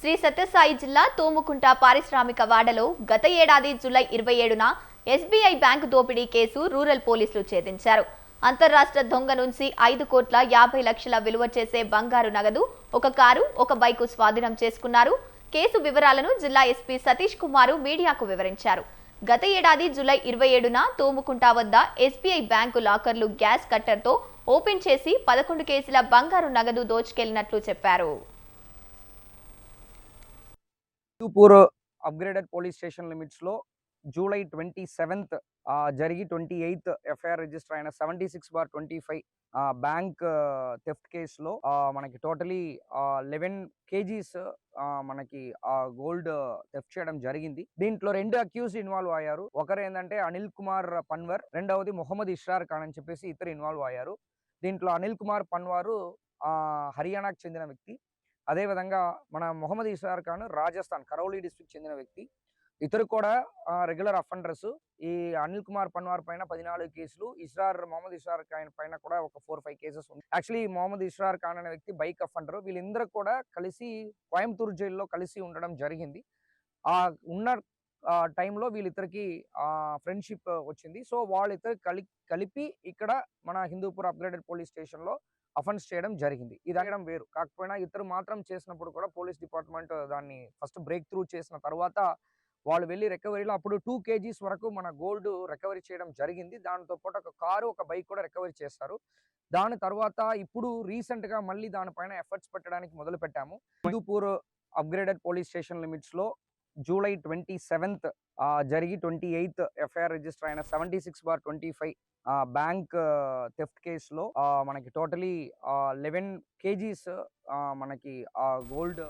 శ్రీ సత్యసాయి జిల్లా తోముకుంట పారిశ్రామిక వాడలో గత ఏడాది జూలై 27న ఎస్బీఐ బ్యాంకు దోపిడీ కేసు రూరల్ పోలీసులు ఛేదించారు. అంతర్రాష్ట్ర దొంగ నుంచి 5,50,00,000 విలువ చేసే బంగారు నగదు, ఒక కారు, ఒక బైకు స్వాధీనం చేసుకున్నారు. కేసు వివరాలను జిల్లా ఎస్పీ సతీష్ కుమార్ మీడియాకు వివరించారు. గత ఏడాది జూలై 27న తోముకుంట వద్ద ఎస్బీఐ బ్యాంకు లాకర్లు గ్యాస్ కట్టర్తో ఓపెన్ చేసి 11 కేజీల బంగారు నగదు దోచుకెళ్లినట్లు చెప్పారు. Hindupur upgraded police station limits లో జూలై 27th జరిగి 28th ఎఫ్ఐఆర్ రిజిస్టర్ అయిన 76/25 బ్యాంక్ థెఫ్ట్ కేసులో మనకి టోటలీ 11 కేజీస్ మనకి గోల్డ్ థెఫ్ట్ చేయడం జరిగింది. దీంట్లో 2 అక్యూజ్డ్ ఇన్వాల్వ్ అయ్యారు. ఒకరు ఏంటంటే అనిల్ కుమార్ పన్వర్, రెండవది మొహమ్మద్ ఇష్రార్ ఖాన్ అని చెప్పేసి ఇద్దరు ఇన్వాల్వ్ అయ్యారు. దీంట్లో అనిల్ కుమార్ పన్వారు హర్యానాకు చెందిన వ్యక్తి. అదేవిధంగా మన మొహమ్మద్ ఇష్రార్ ఖాన్ రాజస్థాన్ కరౌలీ డిస్ట్రిక్ట్ చెందిన వ్యక్తి. ఇతరు కూడా రెగ్యులర్ అఫెండర్స్. ఈ అనిల్ కుమార్ పన్వార్ పైన 14 కేసులు, మొహమ్మద్ ఇష్రార్ ఖాన్ పైన కూడా ఒక 4-5 కేసెస్ ఉంది. యాక్చువల్లీ మొహమ్మద్ ఇష్రార్ ఖాన్ అనే వ్యక్తి బైక్ అఫెండర్. వీళ్ళందరూ కూడా కలిసి కోయంబత్తూరు జైల్లో కలిసి ఉండడం జరిగింది. ఉన్న టైంలో వీళ్ళిద్దరికి ఫ్రెండ్షిప్ వచ్చింది. సో వాళ్ళిద్దరు కలిపి ఇక్కడ మన హిందూపూర్ అప్గ్రేడెడ్ పోలీస్ స్టేషన్ లో అఫెన్స్ చేయడం జరిగింది. ఇది అడగడం వేరు కాకపోయినా ఇద్దరు మాత్రం చేసినప్పుడు కూడా పోలీస్ డిపార్ట్మెంట్ దాన్ని ఫస్ట్ బ్రేక్ త్రూ చేసిన తర్వాత వాళ్ళు వెళ్ళి రికవరీలో అప్పుడు 2 కేజీస్ వరకు మన గోల్డ్ రికవరీ చేయడం జరిగింది. దాంతో పాటు ఒక కారు, ఒక బైక్ కూడా రికవరీ చేస్తారు. దాని తర్వాత ఇప్పుడు రీసెంట్ గా మళ్ళీ దానిపైన ఎఫర్ట్స్ పెట్టడానికి మొదలు పెట్టాము. Hindupur upgraded police station limits లో జూలై 27th జరిగి 28th ఎఫ్ఐఆర్ రిజిస్టర్ అయిన 76/25 బ్యాంక్ థెఫ్ట్ కేసులో మనకి టోటలీ 11 కేజీస్ మనకి గోల్డ్